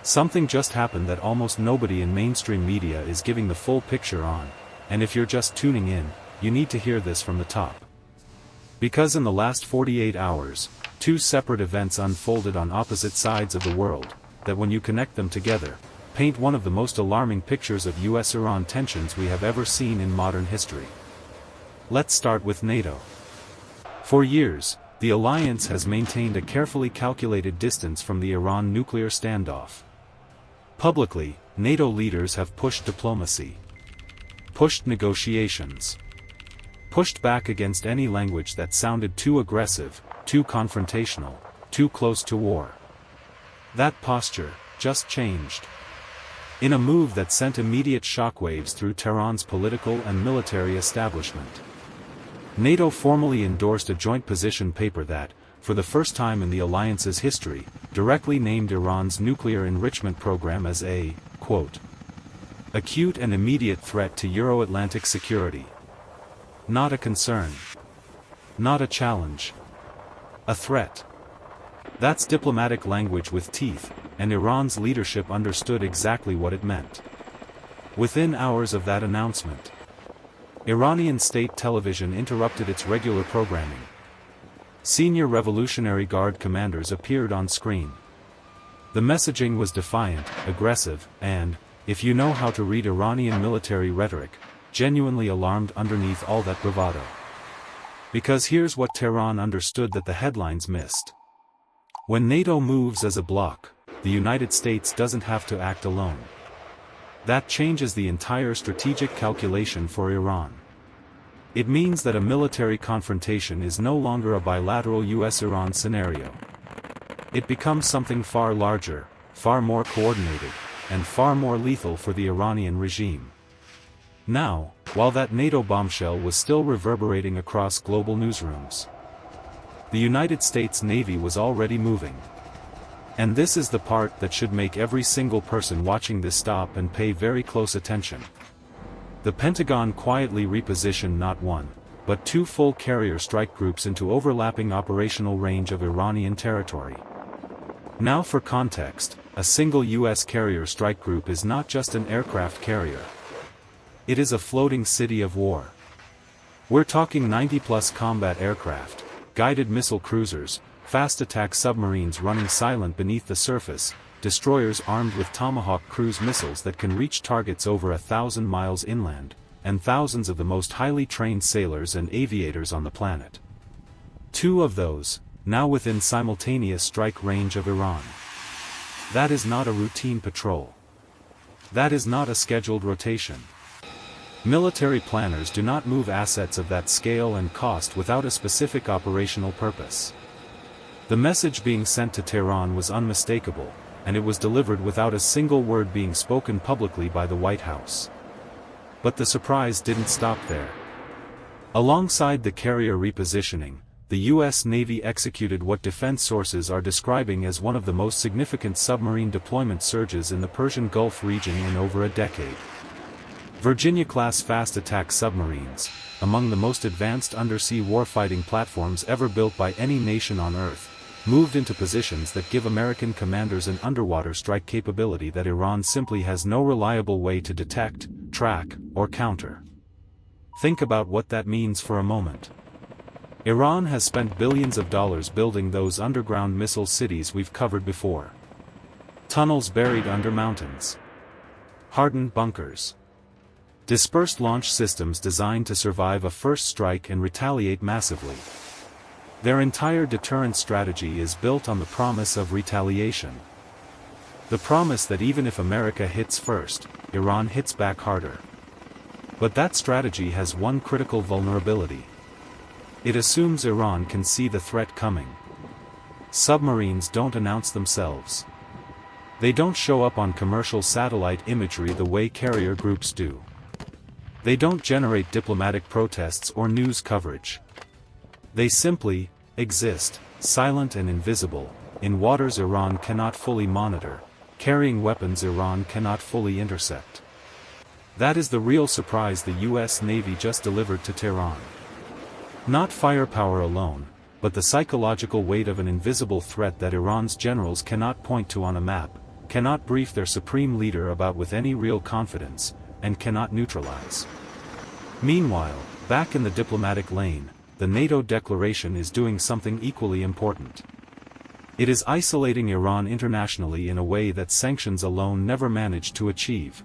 Something just happened that almost nobody in mainstream media is giving the full picture on, and if you're just tuning in, you need to hear this from the top. Because in the last 48 hours, two separate events unfolded on opposite sides of the world, that when you connect them together, paint one of the most alarming pictures of US-Iran tensions we have ever seen in modern history. Let's start with NATO. For years, the alliance has maintained a carefully calculated distance from the Iran nuclear standoff. Publicly, NATO leaders have pushed diplomacy, pushed negotiations, pushed back against any language that sounded too aggressive, too confrontational, too close to war. That posture just changed. In a move that sent immediate shockwaves through Tehran's political and military establishment. NATO formally endorsed a joint position paper that, for the first time in the alliance's history, directly named Iran's nuclear enrichment program as a, quote, acute and immediate threat to Euro-Atlantic security. Not a concern. Not a challenge. A threat. That's diplomatic language with teeth, and Iran's leadership understood exactly what it meant. Within hours of that announcement, Iranian state television interrupted its regular programming. Senior Revolutionary Guard commanders appeared on screen. The messaging was defiant, aggressive, and, if you know how to read Iranian military rhetoric, genuinely alarmed underneath all that bravado. Because here's what Tehran understood that the headlines missed. When NATO moves as a bloc, the United States doesn't have to act alone. That changes the entire strategic calculation for Iran. It means that a military confrontation is no longer a bilateral US-Iran scenario. It becomes something far larger, far more coordinated, and far more lethal for the Iranian regime. Now, while that NATO bombshell was still reverberating across global newsrooms, the United States Navy was already moving. And this is the part that should make every single person watching this stop and pay very close attention. The Pentagon quietly repositioned not one, but two full carrier strike groups into overlapping operational range of Iranian territory. Now for context, a single U.S. carrier strike group is not just an aircraft carrier. It is a floating city of war. We're talking 90-plus combat aircraft, guided missile cruisers, fast attack submarines running silent beneath the surface, destroyers armed with Tomahawk cruise missiles that can reach targets over 1,000 miles inland, and thousands of the most highly trained sailors and aviators on the planet. Two of those, now within simultaneous strike range of Iran. That is not a routine patrol. That is not a scheduled rotation. Military planners do not move assets of that scale and cost without a specific operational purpose. The message being sent to Tehran was unmistakable, and it was delivered without a single word being spoken publicly by the White House. But the surprise didn't stop there. Alongside the carrier repositioning, the U.S. Navy executed what defense sources are describing as one of the most significant submarine deployment surges in the Persian Gulf region in over a decade. Virginia-class fast attack submarines, among the most advanced undersea warfighting platforms ever built by any nation on Earth, moved into positions that give American commanders an underwater strike capability that Iran simply has no reliable way to detect, track, or counter. Think about what that means for a moment. Iran has spent billions of dollars building those underground missile cities we've covered before. Tunnels buried under mountains. Hardened bunkers. Dispersed launch systems designed to survive a first strike and retaliate massively. Their entire deterrent strategy is built on the promise of retaliation. The promise that even if America hits first, Iran hits back harder. But that strategy has one critical vulnerability. It assumes Iran can see the threat coming. Submarines don't announce themselves. They don't show up on commercial satellite imagery the way carrier groups do. They don't generate diplomatic protests or news coverage. They simply exist, silent and invisible, in waters Iran cannot fully monitor, carrying weapons Iran cannot fully intercept. That is the real surprise the US Navy just delivered to Tehran. Not firepower alone, but the psychological weight of an invisible threat that Iran's generals cannot point to on a map, cannot brief their supreme leader about with any real confidence, and cannot neutralize. Meanwhile, back in the diplomatic lane, the NATO declaration is doing something equally important. It is isolating Iran internationally in a way that sanctions alone never managed to achieve.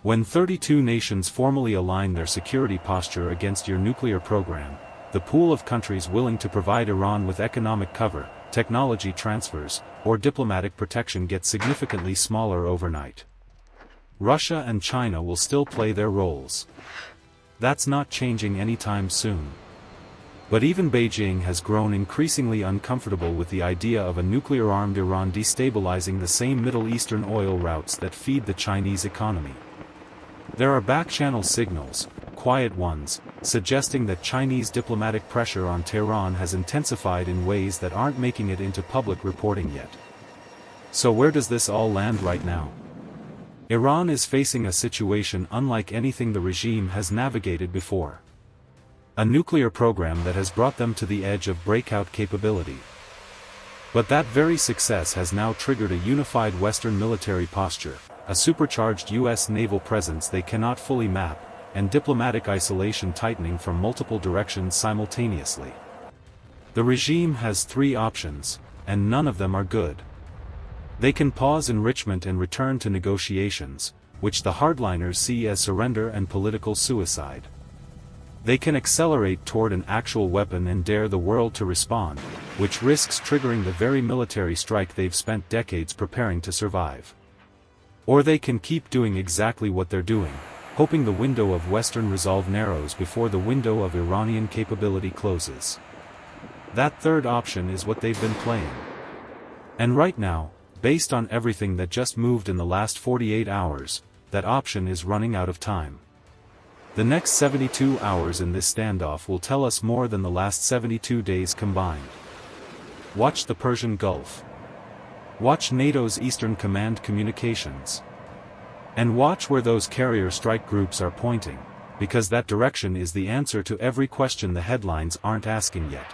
When 32 nations formally align their security posture against your nuclear program, the pool of countries willing to provide Iran with economic cover, technology transfers, or diplomatic protection gets significantly smaller overnight. Russia and China will still play their roles. That's not changing anytime soon. But even Beijing has grown increasingly uncomfortable with the idea of a nuclear-armed Iran destabilizing the same Middle Eastern oil routes that feed the Chinese economy. There are back-channel signals, quiet ones, suggesting that Chinese diplomatic pressure on Tehran has intensified in ways that aren't making it into public reporting yet. So where does this all land right now? Iran is facing a situation unlike anything the regime has navigated before. A nuclear program that has brought them to the edge of breakout capability. But that very success has now triggered a unified Western military posture, a supercharged US naval presence they cannot fully map, and diplomatic isolation tightening from multiple directions simultaneously. The regime has three options, and none of them are good. They can pause enrichment and return to negotiations, which the hardliners see as surrender and political suicide. They can accelerate toward an actual weapon and dare the world to respond, which risks triggering the very military strike they've spent decades preparing to survive. Or they can keep doing exactly what they're doing, hoping the window of Western resolve narrows before the window of Iranian capability closes. That third option is what they've been playing. And right now, based on everything that just moved in the last 48 hours, that option is running out of time. The next 72 hours in this standoff will tell us more than the last 72 days combined. Watch the Persian Gulf. Watch NATO's Eastern Command communications. And watch where those carrier strike groups are pointing, because that direction is the answer to every question the headlines aren't asking yet.